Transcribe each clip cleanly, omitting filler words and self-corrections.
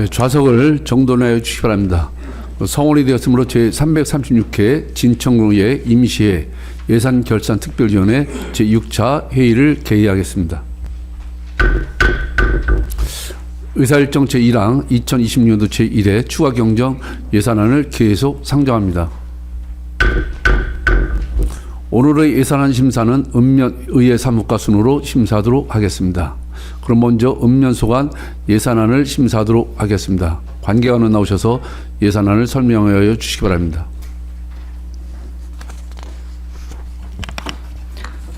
좌석을 정돈하여 주시기 바랍니다. 성원이 되었으므로 제336회 진청로의 임시회 예산결산특별위원회 제6차 회의를 개의하겠습니다. 의사일정 제1항 2026년도 제1회 추가경정 예산안을 계속 상정합니다. 오늘의 예산안 심사는 읍면의회 사무과 순으로 심사하도록 하겠습니다. 그럼 먼저 읍면소관 예산안을 심사하도록 하겠습니다. 관계관은 나오셔서 예산안을 설명하여 주시기 바랍니다.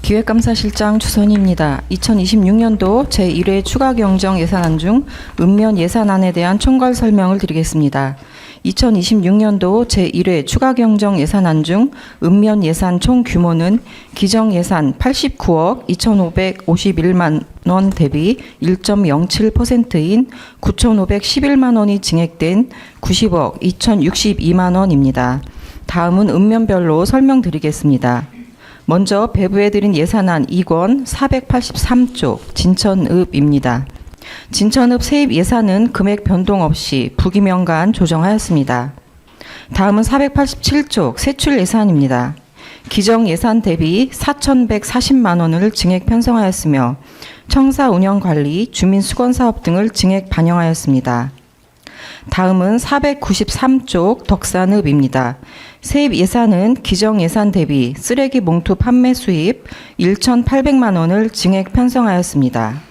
기획감사실장 주선희입니다. 2026년도 제1회 추가경정 예산안 중 읍면 예산안에 대한 총괄 설명을 드리겠습니다. 2026년도 제1회 추가경정 예산안 중 읍면 예산 총 규모는 기정예산 89억 2,551만 원 대비 1.07%인 9,511만 원이 증액된 90억 2,062만 원입니다. 다음은 읍면별로 설명드리겠습니다. 먼저 배부해드린 예산안 2권 483쪽 진천읍입니다. 진천읍 세입 예산은 금액 변동 없이 부기명간 조정하였습니다. 다음은 487쪽 세출 예산입니다. 기정 예산 대비 4,140만 원을 증액 편성하였으며 청사 운영관리, 주민수건사업 등을 증액 반영하였습니다. 다음은 493쪽 덕산읍입니다. 세입 예산은 기정 예산 대비 쓰레기 봉투 판매 수입 1,800만 원을 증액 편성하였습니다.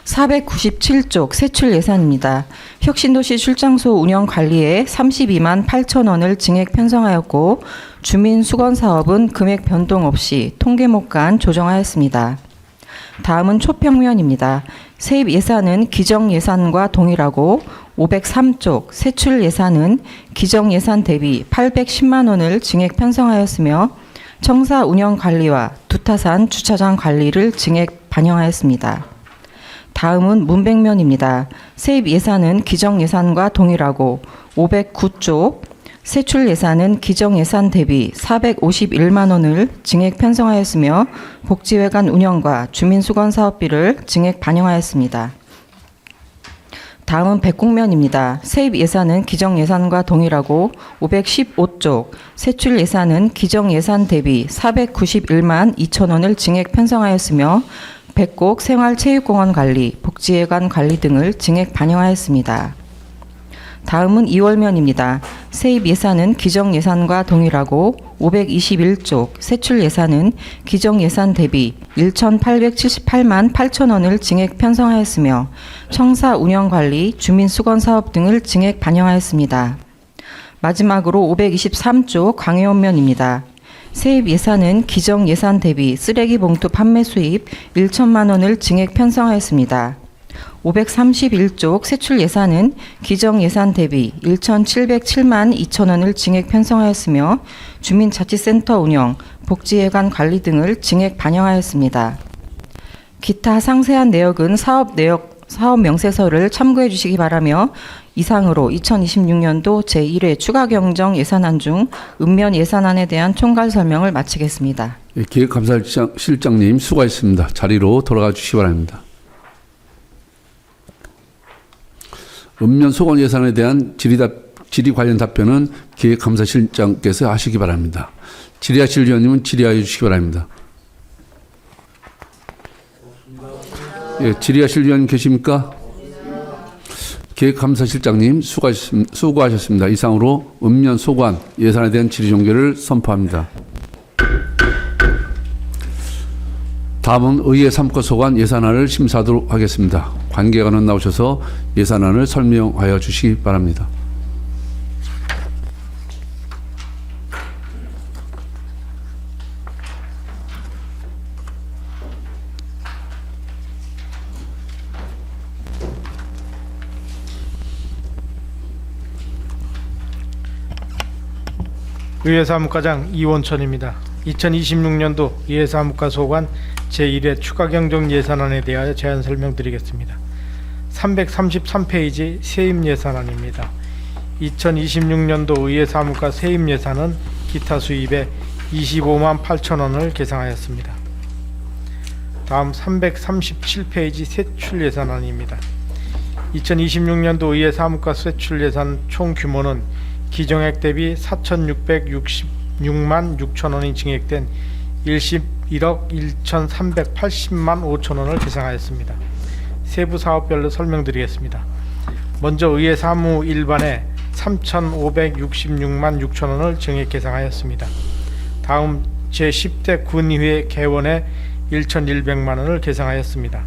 497쪽 세출 예산입니다. 혁신도시 출장소 운영 관리에 32만 8천 원을 증액 편성하였고 주민수건사업은 금액 변동 없이 통계목간 조정하였습니다. 다음은 초평면입니다. 세입 예산은 기정 예산과 동일하고 503쪽 세출 예산은 기정 예산 대비 810만 원을 증액 편성하였으며 청사 운영 관리와 두타산 주차장 관리를 증액 반영하였습니다. 다음은 문백면입니다. 세입 예산은 기정 예산과 동일하고 509쪽 세출 예산은 기정 예산 대비 451만 원을 증액 편성하였으며 복지회관 운영과 주민수건 사업비를 증액 반영하였습니다. 다음은 백곡면입니다. 세입 예산은 기정 예산과 동일하고 515쪽 세출 예산은 기정 예산 대비 491만 2천 원을 증액 편성하였으며 백곡 생활체육공원 관리, 복지회관 관리 등을 증액 반영하였습니다. 다음은 이월면입니다. 세입 예산은 기정 예산과 동일하고 521쪽 세출 예산은 기정 예산 대비 1,878만 8천 원을 증액 편성하였으며 청사 운영관리, 주민수건사업 등을 증액 반영하였습니다. 마지막으로 523쪽 광해원면입니다. 세입 예산은 기정 예산 대비 쓰레기 봉투 판매 수입 1천만 원을 증액 편성하였습니다. 531쪽 세출 예산은 기정 예산 대비 1,707만 2천 원을 증액 편성하였으며 주민자치센터 운영, 복지회관 관리 등을 증액 반영하였습니다. 기타 상세한 내역은 사업 명세서를 참고해 주시기 바라며 이상으로 2026년도 제1회 추가경정 예산안 중 읍면 예산안에 대한 총괄 설명을 마치겠습니다. 기획감사실장님 수고하셨습니다. 자리로 돌아가 주시기 바랍니다. 읍면 소관 예산에 대한 질의 관련 답변은 기획감사실장께서 하시기 바랍니다. 질의하실 위원님은 질의하여 주시기 바랍니다. 예, 질의하실 위원님 계십니까? 기획감사실장님 수고하셨습니다. 이상으로 읍면 소관 예산에 대한 질의 종결을 선포합니다. 다음은 의회 사무과 소관 예산안을 심사하도록 하겠습니다. 관계관은 나오셔서 예산안을 설명하여 주시기 바랍니다. 의회사무과장 이원천입니다. 2026년도 의회사무과 소관 제1회 추가경정 예산안에 대하여 제안 설명드리겠습니다. 333페이지 세입예산안입니다. 2026년도 의회사무과 세입예산은 기타 수입에 25만 8천 원을 계상하였습니다. 다음 337페이지 세출예산안입니다. 2026년도 의회 사무과 세출 예산 총 규모는 기정액 대비 4,666만 6천 원이 증액된 1억 1,380만 5천 원을 계상하였습니다. 세부 사업별로 설명드리겠습니다. 먼저 의회 사무 일반에 3,566만 6천 원을 증액 계상하였습니다. 다음 제10대 군의회 개원에 1,100만 원을 계상하였습니다.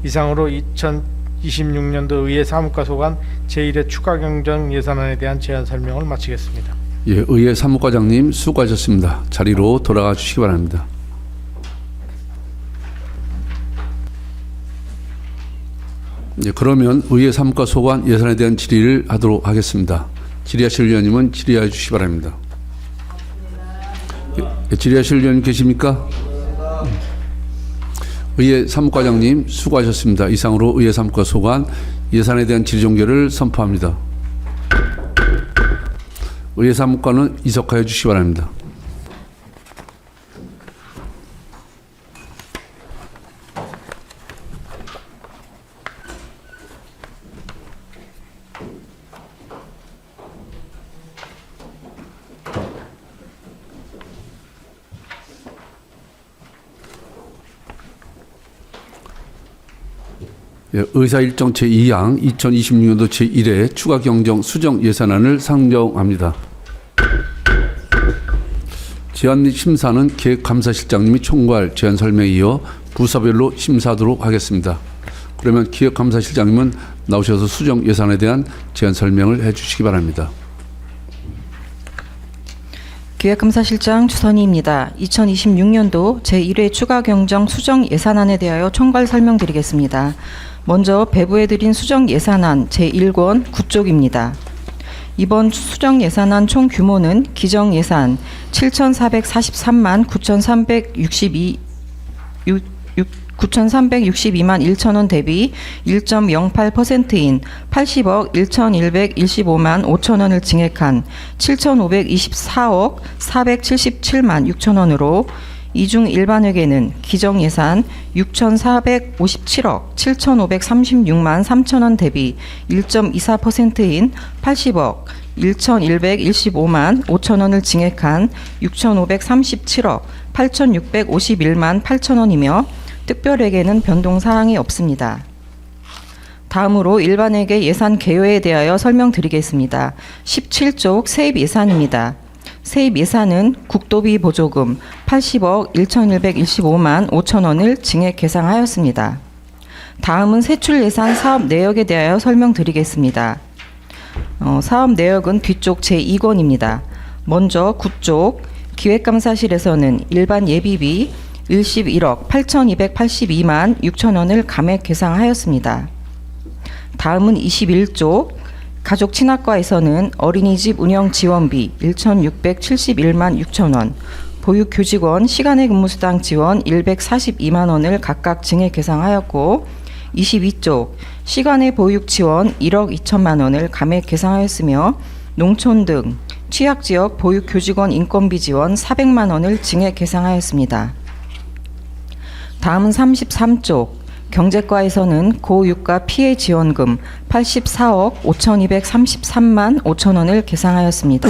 이상으로 2026년도 의회 사무과 소관 제1회 추가 경정 예산안에 대한 제안 설명을 마치겠습니다. 예, 의회 사무과장님 수고하셨습니다. 자리로 돌아가 주시기 바랍니다. 예, 그러면 의회 사무과 소관 예산에 대한 질의를 하도록 하겠습니다. 질의하실 의원님은 질의해 주시기 바랍니다. 예, 질의하실 의원님 계십니까? 의회 사무과장님 수고하셨습니다. 이상으로 의회 사무과 소관 예산에 대한 질의 종결을 선포합니다. 의회 사무과는 이석하여 주시기 바랍니다. 예, 의사 일정 제2항 2026년도 제1회 추가 경정 수정 예산안을 상정합니다. 제안 및 심사는 기획감사실장님이 총괄 제안 설명에 이어 부서별로 심사하도록 하겠습니다. 그러면 기획감사실장님은 나오셔서 수정 예산에 대한 제안 설명을 해주시기 바랍니다. 기획감사실장 주선희입니다. 2026년도 제1회 추가 경정 수정 예산안에 대하여 총괄 설명드리겠습니다. 먼저 배부해드린 수정 예산안 제1권 9쪽입니다. 이번 수정 예산안 총 규모는 기정 예산 7,443만 9,362만 1천 원 대비 1.08%인 80억 1,115만 5천 원을 증액한 7,524억 477만 6천 원으로 이 중 일반회계는 기정예산 6,457억 7,536만 3천 원 대비 1.24%인 80억 1,115만 5천 원을 증액한 6,537억 8,651만 8천 원이며 특별회계는 변동사항이 없습니다. 다음으로 일반회계 예산 개요에 대하여 설명드리겠습니다. 17쪽 세입 예산입니다. 세입 예산은 국도비 보조금 80억 1,115만 5천 원을 증액 계상하였습니다. 다음은 세출 예산 사업 내역에 대하여 설명드리겠습니다. 사업 내역은 뒤쪽 제2권입니다. 먼저 9쪽 기획감사실에서는 일반 예비비 11억 8,282만 6천 원을 감액 계상하였습니다. 다음은 21쪽 가족친학과에서는 어린이집 운영 지원비 1,671만 6천 원, 보육교직원 시간의 근무수당 지원 142만 원을 각각 증액 계상하였고 22쪽 시간의 보육 지원 1억 2천만 원을 감액 계상하였으며 농촌 등 취약지역 보육교직원 인건비 지원 400만 원을 증액 계상하였습니다. 다음은 33쪽 경제과에서는 고유가 피해 지원금 84억 5,233만 5천 원을 계상하였습니다.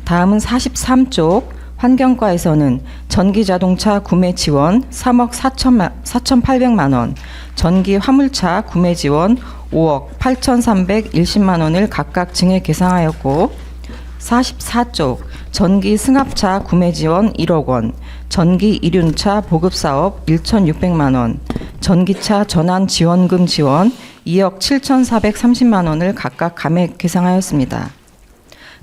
다음은 43쪽 환경과에서는 전기자동차 구매 지원 3억 4,800만 원, 전기 화물차 구매 지원 5억 8,310만 원을 각각 증액 계상하였고 44쪽 전기 승합차 구매 지원 1억 원, 전기 이륜차 보급사업 1,600만 원, 전기차 전환 지원금 지원 2억 7,430만 원을 각각 감액 계상하였습니다.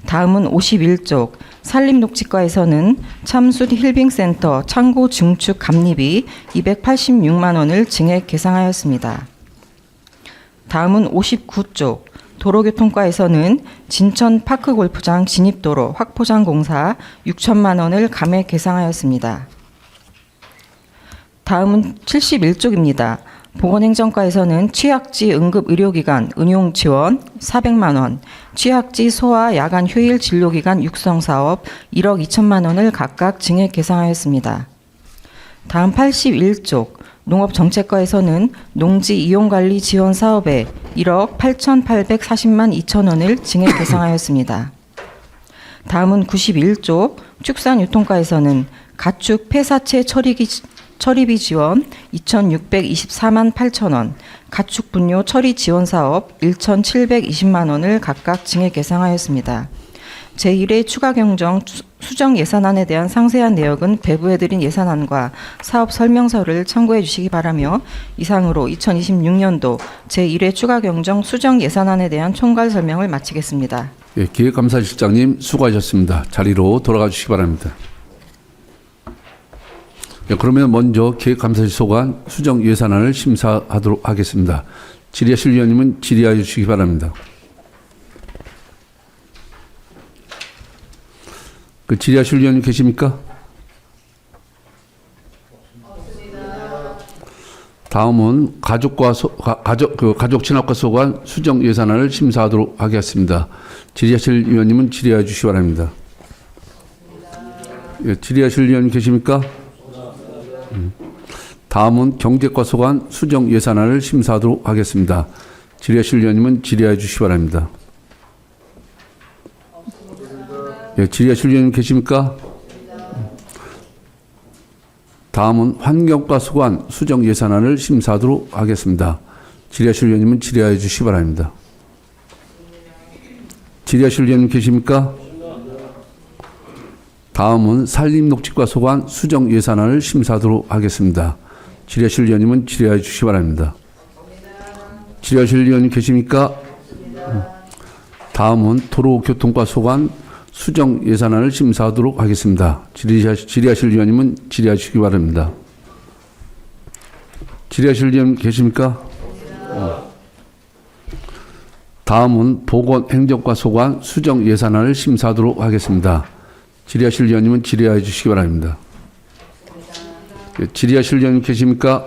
다음은 51쪽 산림녹지과에서는 참숯 힐빙센터 창고 증축 감리비 286만 원을 증액 계상하였습니다. 다음은 59쪽 도로교통과에서는 진천 파크골프장 진입도로 확포장 공사 6천만 원을 감액 계상하였습니다. 다음은 71쪽입니다. 보건행정과에서는 취약지 응급의료기관 은용 지원 400만 원, 취약지 소아 야간 휴일 진료기관 육성사업 1억 2천만 원을 각각 증액 계상하였습니다. 다음 81쪽 농업정책과에서는 농지 이용관리 지원 사업에 1억 8,840만 2천 원을 증액 계상하였습니다. 다음은 91쪽 축산유통과에서는 가축 폐사체 처리비 지원 2,624만 8천 원, 가축 분뇨 처리 지원 사업 1,720만 원을 각각 증액 계상하였습니다. 제1회 추가 경정 수정 예산안에 대한 상세한 내역은 배부해드린 예산안과 사업 설명서를 참고해 주시기 바라며 이상으로 2026년도 제1회 추가 경정 수정 예산안에 대한 총괄 설명을 마치겠습니다. 예, 기획감사실장님 수고하셨습니다. 자리로 돌아가 주시기 바랍니다. 예, 그러면 먼저 기획감사실 소관 수정 예산안을 심사하도록 하겠습니다. 질의하실 위원님은 질의하여 주시기 바랍니다. 그 질의하실 위원님 계십니까? 다음은 가족 친화과 소관 수정 예산안을 심사하도록 하겠습니다. 질의하실 위원님은 질의해 주시기 바랍니다. 예, 질의하실 위원님 계십니까? 다음은 경제과 소관 수정 예산안을 심사하도록 하겠습니다. 질의하실 위원님은 질의해 주시기 바랍니다. 예, 질의하실 위원님 계십니까? 다음은 환경과 소관 수정 예산안을 심사하도록 하겠습니다. 질의하실 위원님은 질의해 주시기 바랍니다. 질의하실 위원님 계십니까? 다음은 산림녹지과 소관 수정 예산안을 심사하도록 하겠습니다. 질의하실 위원님은 질의해 주시기 바랍니다. 질의하실 위원님 계십니까? 다음은 도로교통과 소관 수정 예산안을 심사하도록 하겠습니다. 질의하실 위원님은 질의하시기 바랍니다. 질의하실 위원님 계십니까? 다음은 보건행정과 소관 수정 예산안을 심사하도록 하겠습니다. 질의하실 위원님은 질의해 주시기 바랍니다. 질의하실 위원님 계십니까?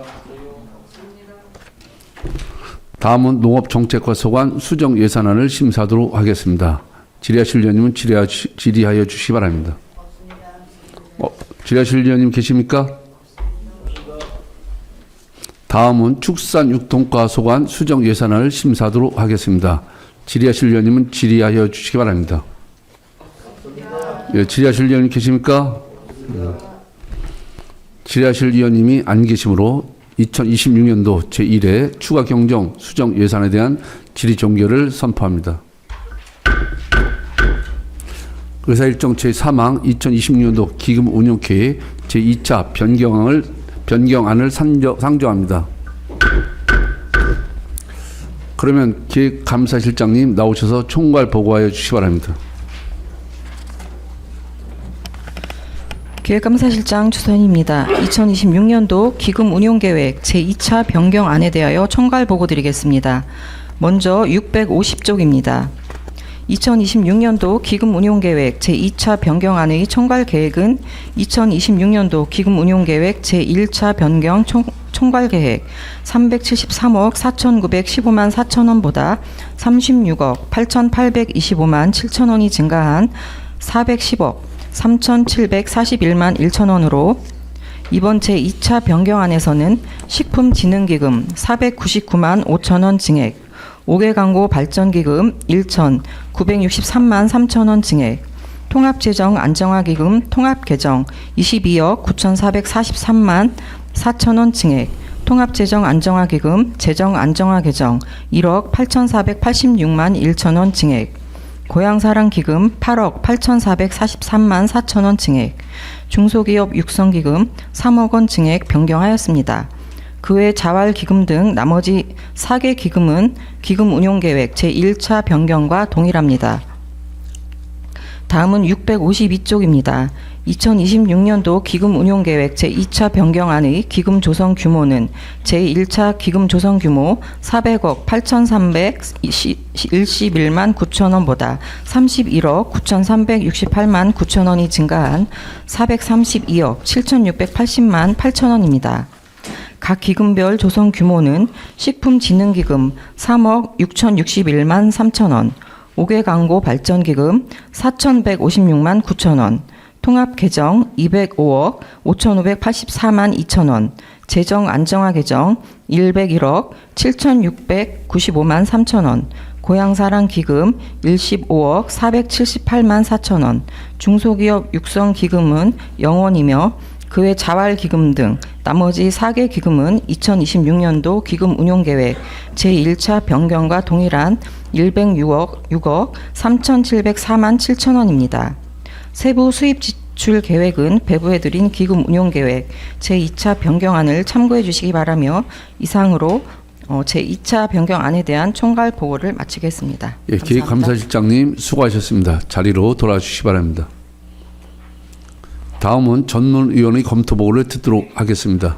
다음은 농업정책과 소관 수정 예산안을 심사하도록 하겠습니다. 질의하실 위원님은 질의하여 주시기 바랍니다. 질의하실 위원님 계십니까? 다음은 축산육통과 소관 수정 예산안을 심사하도록 하겠습니다. 질의하실 위원님은 질의하여 주시기 바랍니다. 예, 질의하실 위원님 계십니까? 질의하실 위원님이 안 계시므로 2026년도 제1회 추가 경정 수정 예산에 대한 질의 종결을 선포합니다. 의사일정 제3항 2026년도 기금 운용계획 제2차 변경안을 상정합니다. 그러면 기획감사실장님 나오셔서 총괄 보고하여 주시기 바랍니다. 기획감사실장 추선입니다. 2026년도 기금 운용계획 제2차 변경안에 대하여 총괄 보고 드리겠습니다. 먼저 650쪽입니다. 2026년도 기금 운용계획 제2차 변경안의 총괄 계획은 2026년도 기금 운용계획 제1차 변경 총괄 계획 373억 4,915만 4천 원보다 36억 8,825만 7천 원이 증가한 410억 3,741만 1천 원으로 이번 제2차 변경안에서는 식품진흥기금 499만 5천 원 증액, 5개 광고 발전기금 1,963만 3천 원 증액, 통합재정 안정화기금 통합개정 22억 9,443만 4천 원 증액, 통합재정 안정화기금 재정 안정화개정 1억 8,486만 1천 원 증액, 고향사랑기금 8억 8,443만 4천 원 증액, 중소기업 육성기금 3억 원 증액 변경하였습니다. 그 외 자활기금 등 나머지 4개 기금은 기금 운용계획 제1차 변경과 동일합니다. 다음은 652쪽입니다. 2026년도 기금 운용계획 제2차 변경안의 기금 조성 규모는 제1차 기금 조성 규모 400억 8,311만 9천 원보다 31억 9,368만 9천 원이 증가한 432억 7,680만 8천 원입니다. 각 기금별 조성 규모는 식품진흥기금 3억 6,061만 3천 원, 5개 광고 발전기금 4,156만 9천 원, 통합개정 205억 5,584만 2천 원, 재정 안정화 계정 101억 7,695만 3천 원, 고향사랑 기금 15억 478만 4천 원, 중소기업 육성 기금은 0원이며 그 외 자활기금 등 나머지 4개 기금은 2026년도 기금 운용계획 제1차 변경과 동일한 6억 3,704만 7천 원입니다. 세부 수입 지출 계획은 배부해드린 기금 운용계획 제2차 변경안을 참고해 주시기 바라며 이상으로 제2차 변경안에 대한 총괄 보고를 마치겠습니다. 예, 기획감사실장님 수고하셨습니다. 자리로 돌아와 주시기 바랍니다. 다음은 전문위원의 검토 보고를 듣도록 하겠습니다.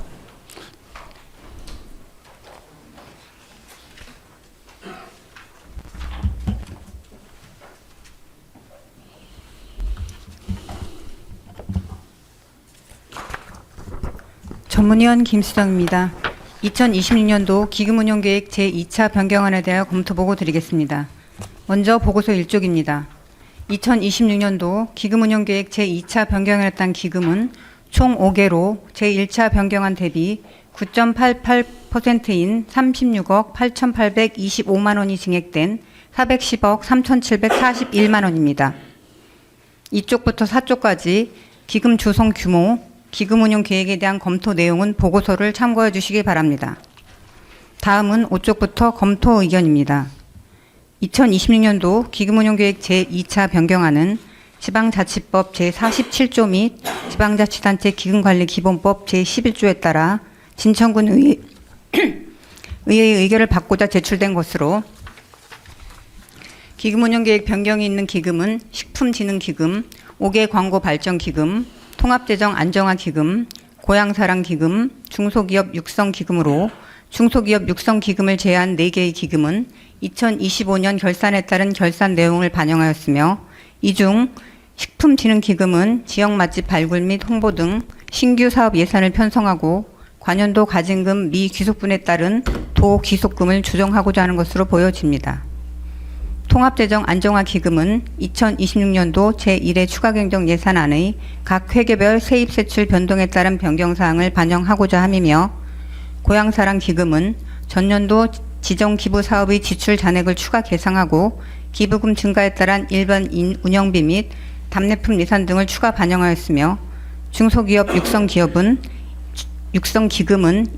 전문위원 김수정입니다. 2026년도 기금운용계획 제2차 변경안에 대하여 검토보고 드리겠습니다. 먼저 보고서 1쪽입니다. 2026년도 기금운용계획 제2차 변경안에 따른 기금은 총 5개로 제1차 변경안 대비 9.88%인 36억 8,825만 원이 증액된 410억 3,741만 원입니다. 2쪽부터 4쪽까지 기금 조성 규모, 기금 운용 계획에 대한 검토 내용은 보고서를 참고해 주시기 바랍니다. 다음은 5쪽부터 검토 의견입니다. 2026년도 기금 운용 계획 제2차 변경안은 지방자치법 제47조 및 지방자치단체 기금관리 기본법 제11조에 따라 진천군 의회의 의결을 받고자 제출된 것으로 기금 운용 계획 변경이 있는 기금은 식품진흥기금, 5개 광고발전기금, 통합재정 안정화기금, 고향사랑기금, 중소기업 육성기금으로 중소기업 육성기금을 제외한 4개의 기금은 2025년 결산에 따른 결산 내용을 반영하였으며 이 중 식품진흥기금은 지역 맛집 발굴 및 홍보 등 신규 사업 예산을 편성하고 관연도 가진금 미귀속분에 따른 도귀속금을 조정하고자 하는 것으로 보여집니다. 통합재정 안정화기금은 2026년도 제1회 추가경정 예산안의 각 회계별 세입세출 변동에 따른 변경사항을 반영하고자 함이며 고향사랑기금은 전년도 지정기부사업의 지출 잔액을 추가 계상하고 기부금 증가에 따른 일반 운영비 및 답례품 예산 등을 추가 반영하였으며 중소기업 육성기금은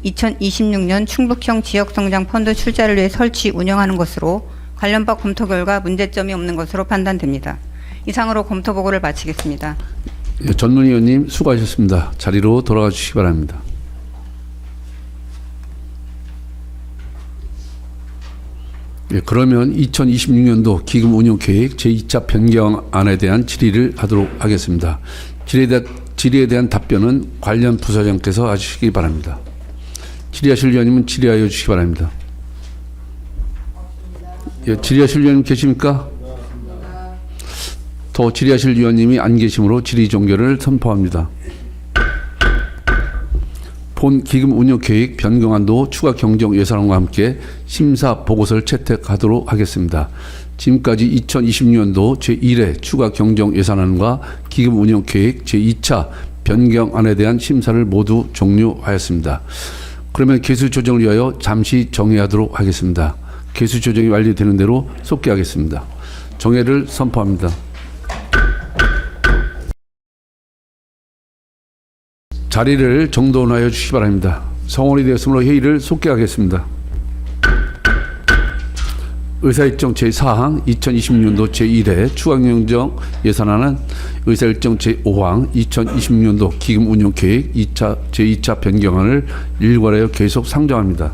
2026년 충북형 지역성장펀드 출자를 위해 설치 운영하는 것으로 관련법 검토 결과 문제점이 없는 것으로 판단됩니다. 이상으로 검토 보고를 마치겠습니다. 예, 전문위원님 수고하셨습니다. 자리로 돌아가 주시기 바랍니다. 예, 그러면 2026년도 기금운용계획 제2차 변경안에 대한 질의를 하도록 하겠습니다. 질의에 대한 답변은 관련 부서장께서 하시기 바랍니다. 질의하실 위원님은 질의하여 주시기 바랍니다. 예, 질의하실 위원님 계십니까? 더 질의하실 위원님이 안 계시므로 질의 종결을 선포합니다. 본 기금운용계획 변경안도 추가 경정 예산안과 함께 심사 보고서를 채택하도록 하겠습니다. 지금까지 2026년도 제1회 추가 경정 예산안과 기금운용계획 제2차 변경안에 대한 심사를 모두 종료하였습니다. 그러면 개수 조정을 위하여 잠시 정회하도록 하겠습니다. 개수 조정이 완료되는 대로 속개하겠습니다. 정회를 선포합니다. 자리를 정돈하여 주시기 바랍니다. 성원이 되었으므로 회의를 속개하겠습니다. 의사일정 제4항 2026년도 제1회 추가경정 예산안은 의사일정 제5항 2026년도 기금운용계획 제2차 변경안을 일괄하여 계속 상정합니다.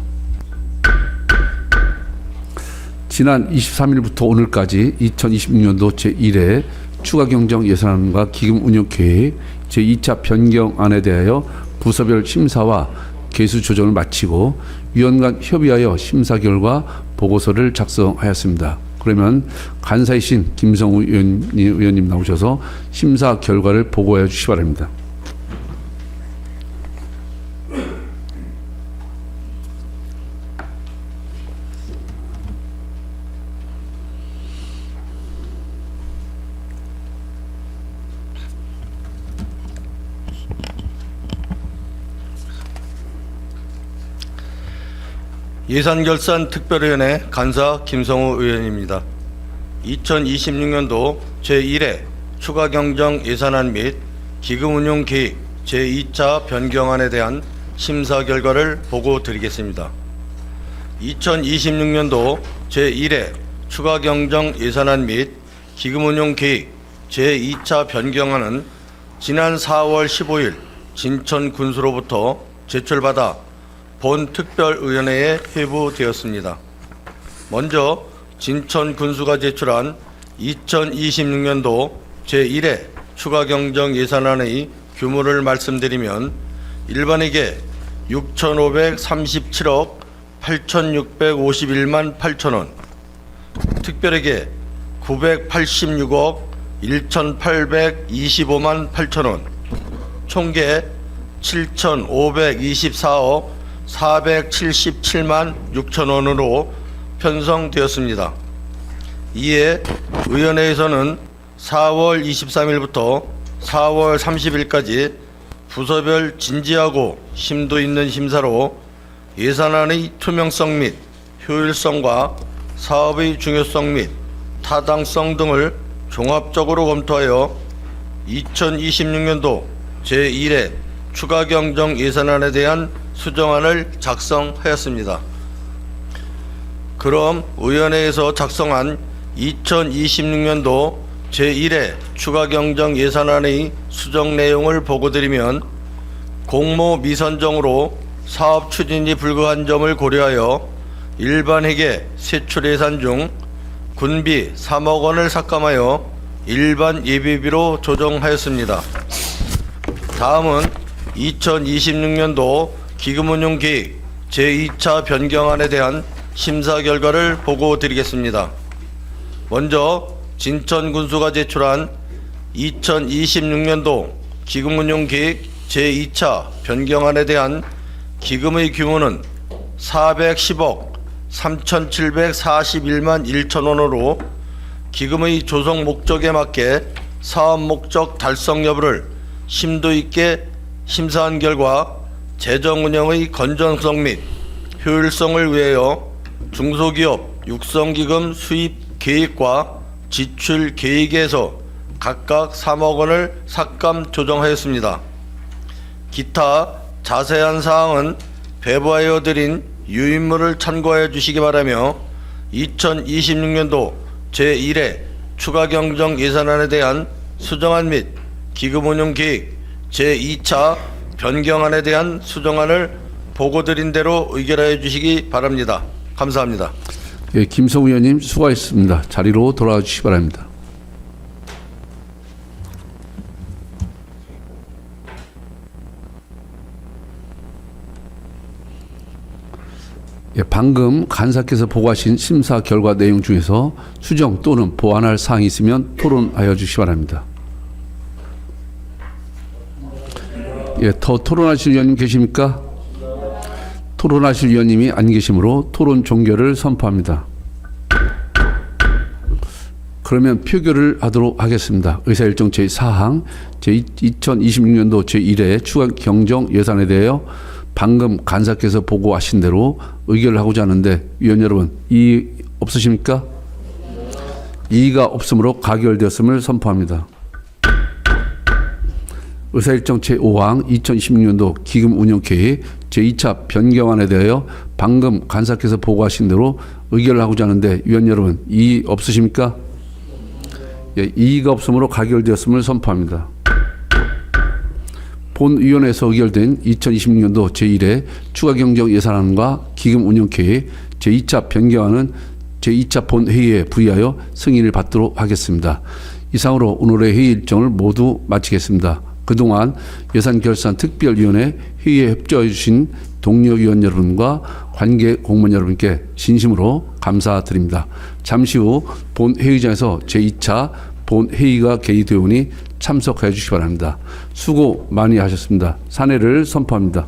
지난 23일부터 오늘까지 2026년도 제1회 추가경정 예산안과 기금운용계획 제2차 변경안에 대하여 부서별 심사와 개수 조정을 마치고 위원 간 협의하여 심사 결과 보고서를 작성하였습니다. 그러면 간사이신 김성우 의원님 나오셔서 심사 결과를 보고해 주시기 바랍니다. 예산결산특별위원회 간사 김성우 의원입니다. 2026년도 제1회 추가경정 예산안 및 기금운용계획 제2차 변경안에 대한 심사 결과를 보고드리겠습니다. 2026년도 제1회 추가경정 예산안 및 기금운용계획 제2차 변경안은 지난 4월 15일 진천군수로부터 제출받아 본 특별위원회에 회부되었습니다. 먼저 진천군수가 제출한 2026년도 제1회 추가경정 예산안의 규모를 말씀드리면 일반에게 6,537억 8,651만 8천원, 특별에게 986억 1,825만 8천원, 총계 7,524억 477만 6천원으로 편성되었습니다. 이에 의원회에서는 4월 23일부터 4월 30일까지 부서별 진지하고 심도 있는 심사로 예산안의 투명성 및 효율성과 사업의 중요성 및 타당성 등을 종합적으로 검토하여 2026년도 제1회 추가경정 예산안에 대한 수정안을 작성하였습니다. 그럼 의원회에서 작성한 2026년도 제1회 추가경정 예산안의 수정 내용을 보고드리면 공모 미선정으로 사업 추진이 불가한 점을 고려하여 일반회계 세출 예산 중 군비 3억 원을 삭감하여 일반 예비비로 조정하였습니다. 다음은 2026년도 기금운용계획 제2차 변경안에 대한 심사 결과를 보고드리겠습니다. 먼저 진천군수가 제출한 2026년도 기금운용계획 제2차 변경안에 대한 기금의 규모는 410억 3,741만 1천원으로 기금의 조성 목적에 맞게 사업 목적 달성 여부를 심도 있게 심사한 결과 재정 운영의 건전성 및 효율성을 위하여 중소기업 육성기금 수입 계획과 지출 계획에서 각각 3억 원을 삭감 조정하였습니다. 기타 자세한 사항은 배부하여 드린 유인물을 참고해 주시기 바라며 2026년도 제1회 추가경정 예산안에 대한 수정안 및 기금운용계획 제2차 변경안에 대한 수정안을 보고드린 대로 의결하여 주시기 바랍니다. 감사합니다. 예, 김성우 의원님 수고하셨습니다. 자리로 돌아와 주시기 바랍니다. 예, 방금 간사께서 보고하신 심사 결과 내용 중에서 수정 또는 보완할 사항이 있으면 토론하여 주시기 바랍니다. 예, 더 토론하실 위원님 계십니까? 토론하실 위원님이 안 계시므로 토론 종결을 선포합니다. 그러면 표결을 하도록 하겠습니다. 의사일정 제4항 제2026년도 제1회 추가 경정 예산에 대하여 방금 간사께서 보고하신 대로 의결을 하고자 하는데 위원 여러분 이의 없으십니까? 이의가 없으므로 가결되었음을 선포합니다. 의사일정 제5항 2026년도 기금운용계획 제2차 변경안에 대하여 방금 간사께서 보고하신 대로 의결을 하고자 하는데 위원 여러분 이의 없으십니까? 예, 이의가 없으므로 가결되었음을 선포합니다. 본위원회에서 의결된 2026년도 제1회 추가경정 예산안과 기금운용계획 제2차 변경안은 제2차 본회의에 부의하여 승인을 받도록 하겠습니다. 이상으로 오늘의 회의 일정을 모두 마치겠습니다. 그동안 예산결산특별위원회 회의에 협조해 주신 동료 위원 여러분과 관계 공무원 여러분께 진심으로 감사드립니다. 잠시 후 본회의장에서 제2차 본회의가 개의되오니 참석해 주시기 바랍니다. 수고 많이 하셨습니다. 사내를 선포합니다.